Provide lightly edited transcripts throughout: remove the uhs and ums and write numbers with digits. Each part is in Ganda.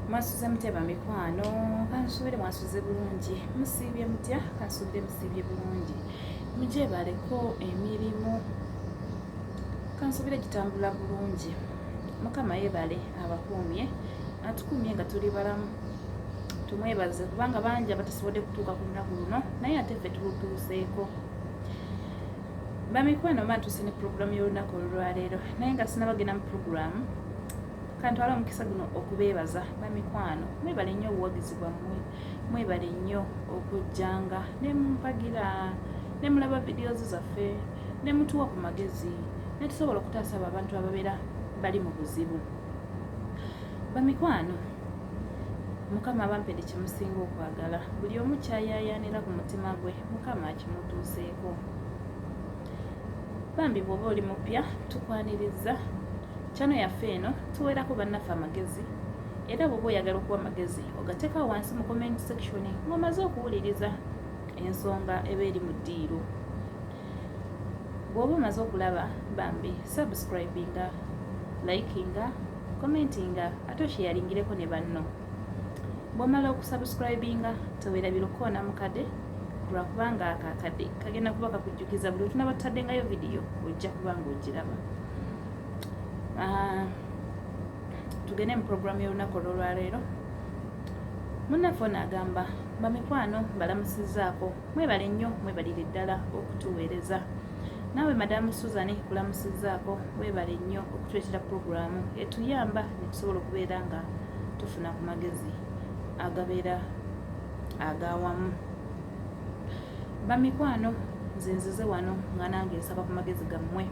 Mwasuze muteba mikwano kansubire mwasuze bulungi musiibye mutya kansubire musiibye bulungi mujebaleko emirimu kansubire gitambula bulungi mukama yebale abakumye atukumye nga tuli balamu tumwebaze kubanga bangi abatasobodde kutuuka ku lunaku luno naye ate ffe tulutuuseeko bamikwano mantuse ne puroguramu y'olunaku olwaleero naye nga sinabagenda mu puroguramu kantwala omukisa guno okubeebaza bamikwano mwebale nnyo obuwagizi bwammwe mwebale nnyo okujjanga ne mumpagira ne mulaba videos zaffe ne mutuwa ku magezi ne tusobola okutaasa abo abantu ababeera bali mu buzibu bamikwano mukama abampedde kyemusinga okwagala buli omu kyayayaanira ku mutima gwe mukama akimutuuseeko bambi bw'oba oli mupya tukwaniriza chano yaffe eno tuweerako bannaffe amagezi era bw'oba oyagala okuwa amagezi ogateeka wansi mu comment section ng'omaze okuwuliriza ensonga eba eri mu ddiiro bw'oba omaze okulaba bambi subscribinga likinga commentinga ate osharingireko ne banno bw'omala okusubscribinga teweerabira okukoona mukadde lwakubanga akakadde kagenda kuba kakujjukiza buli otunaba tutaddengayo vidiyo ojja kubanga ogiraba tugende mu puroguramu y'olunaku olwolwaleero munnaffe ono agamba bamikwano balamusizaako mwebale nnyo mwebalire ddala okutuweereza naawe madamu Susan kulamusizaako webale nnyo okutuleetera puroguramu etuyamba netusobola okubeera nga tufuna ku magezi agabeera agawamu bamikwano nze nzize wano nga nange nsaba ku magezi gammwe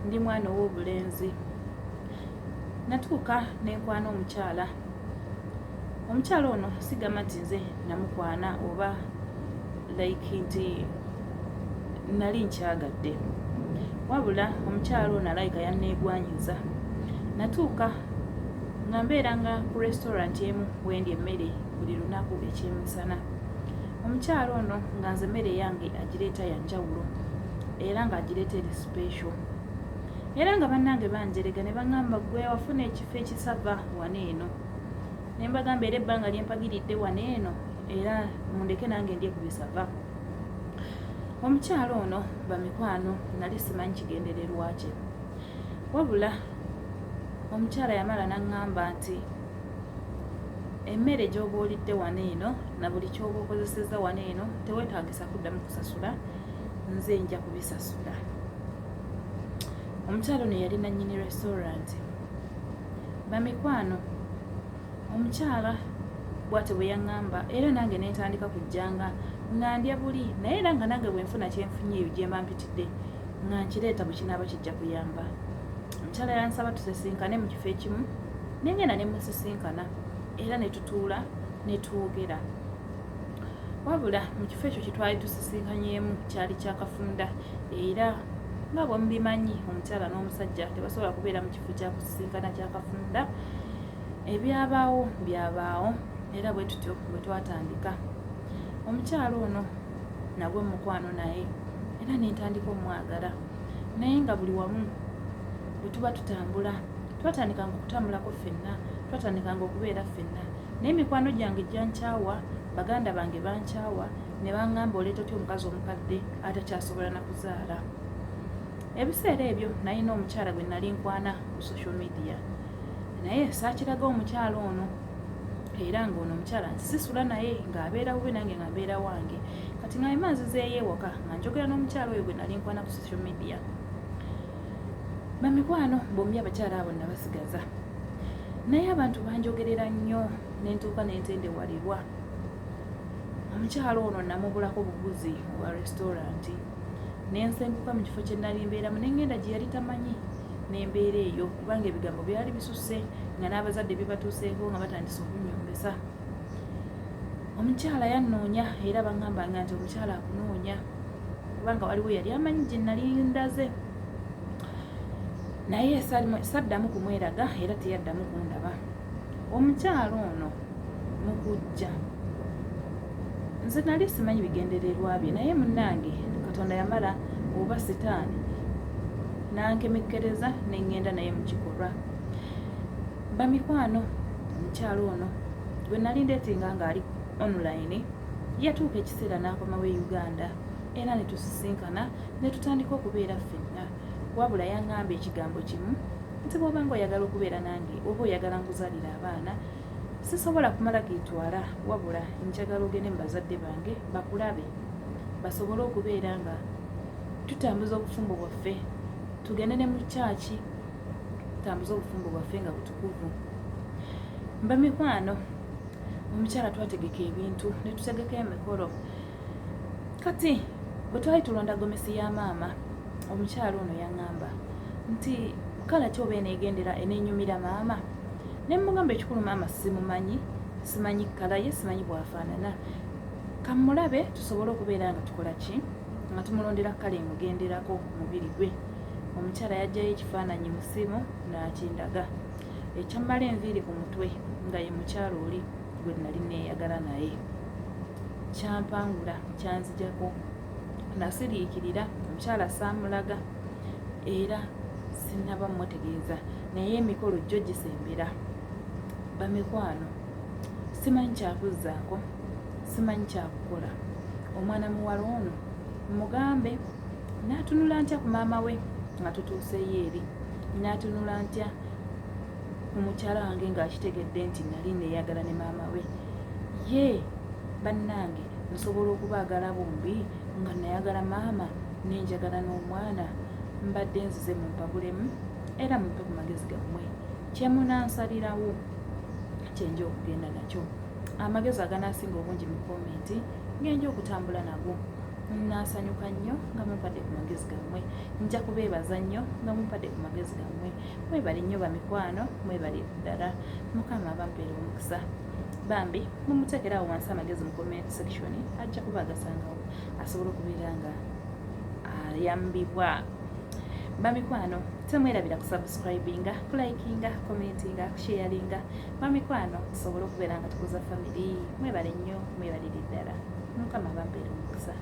ndi mwana ow'obulenzi natuuka nenkwana omukyala ono sigamba nti nze namukwana oba like nti nali nkyagadde wabula omukyala ono alayika yanneegwanyiza natuuka nga mbeera nga ku restaurant emu wendi emmere buli lunaku ekyemisana omukyala ono nga nze emmere yange agireeta yanjawulo era nga agireeta eri special era nga bannange banjerega ne baŋŋamba gwe wafuna ekifo ekisava wano eno ne mbagamba era ebbanga lyempagiridde wano eno era mundeke nange ndye ku bisava omukyala ono bamikwano nali simanyi kigendererwa kye wabula omukyala yamala naŋŋamba nti emmere gy'oba olidde wano eno na buli ky'oba okozesezza wano eno teweetaagisa kuddamu kusasula nze nja kubisasula omukyala ono yali nannyini restaurant bamikwano omukyala bwate bwe yaŋŋamba era nange nentandika kujjanga nga ndya buli naye era nga nange bwenfuna kyenfunye eyo gye mba mpitidde nga nkireeta bwe kinaaba kijja kuyamba omukyala yansaba tusisinkane mu kifo ekimu nengenda ne musisinkana era ne tutuula ne twogera wabula mu kifo ekyo kitwali tusisinkanyeemu kyali kyakafunda era nga bwe mubimanyi omukyala n'omusajja tebasobola kubeera mu kifo kyakusisinkana kyakafunda ebyabaawo byabaawo era bwe tutyo bwe twatandika omukyala ono nagwe mukwano naye era nentandika omwagala naye nga buli wamu bwe tuba tutambula twatandikanga okutambulako ffenna twatandikanga okubeera ffenna naye mikwano gyange gyankyawa baganda bange bankyawa ne baŋŋamba oleeta otya omukazi omukadde atakyasobola nakuzaala ebiseera ebyo nalina omukyala gwe nali nkwana ku social media naye saakiraga omukyala ono era ng'ono omukyala nsisula naye ng'abeera bube nange nga mbeera wange kati nga emanzizeeyo ewaka nga njogera n'omukyala oyo gwe nali nkwana ku social media bamikwano bombi abakyala abo nabasigaza naye abantu banjogerera nnyo nentuuka nentendewalirwa omukyala ono namubulako bubuzi wa restaurant nensenguka mu kifo kye nali mbeeramu nengenda gye yali tamanyi nembeera eyo kubanga ebigambo byali bisusse nga n'abazadde bibatuuseeko nga batandise okunyombesa omukyala yannoonya era baŋŋambanga nti omukyala akunoonya kubanga waliwo yali amanyi gye nali ndaze naye saddamu kumweraga era teyaddamu kundaba omukyala ono mukujja nze nali simanyi bigendererwa bye naye munnange katonda yamala oba sitaani nankemekkereza nengenda naye mu kikolwa bamikwano omukyalo ono gwe nali ndeetinga ng'ali online yatuuka ekiseera n'akomawo e Uganda era ne tusisinkana ne tutandika okubeera ffenna wabula yaŋŋamba ekigambo kimu nti bw'oba nga oyagala okubeera nange oba oyagala nkuzaalira abaana sisobola kumala geetwala wabula njagala ogende mu bazadde bange bakulabe basobole okubeera nga tutambuza obufumbo bwaffe tugende ne mu kyaki tutambuza obufumbo bwaffe nga butukuvu. Mba mikwano omukyala twategeka ebintu ne tutegeka emikolo kati bwe twali tulonda gomesi ya maama omukyala ono yaŋŋamba nti kala ki oba eneegendera eneenyumira maama ne mugamba ekikulu maama simanyi kala ye simanyi bwafaanana kamulabe tusobole okubeera nga tukola ki nga tumulondera kala emugenderako ku mubiri gwe. Omukyala yajjayo ekifaananyi mu ssimu n'akindaga ekyammala enviiri ku mutwe nga ye mukyala oli gwe nali neeyagala naye kyampangula kyanzijako nasiriikirira omukyala saamulaga era sinnaba mmutegeeza naye emikolo jjo gisembera. Bamikwano simanyi kyakuzzaako simanyi kyakukola omwana muwala ono mugambe n'atunula ntya ku maama we nga tutuuseyo eri n'atunula ntya ku mukyala wange ng'akitegedde nti nali neeyagala ne maama we ye bannange nsobola okubaagala bombi nga nayagala maama nenjagala n'omwana mbadde nzize mu mpabulemu era mumpe ku magezi gammwe kyemunansalirawo kyenja okugenda nakyo amagezi aganaasinga obungi mu komenti ngenja okutambula nago nasanyuka nnyo nga mumpadde ku magezi gammwe nja kubeebaza nnyo nga mumpadde ku magezi gammwe mwebali nnyo bamikwano mwebali ddala mukama abampeera omukisa bambi mumuteekerawo wansi amagezi mu comment section ajja kuba agasangawo asobola okubeera nga ayambibwa. Bamikwano temwerabira kusubscribinga kulikinga commentinga kusharinga bamikwano tusobole okubeera nga tukuza family mwebale nnyo mwebalire ddala mukama abampeera omukisa.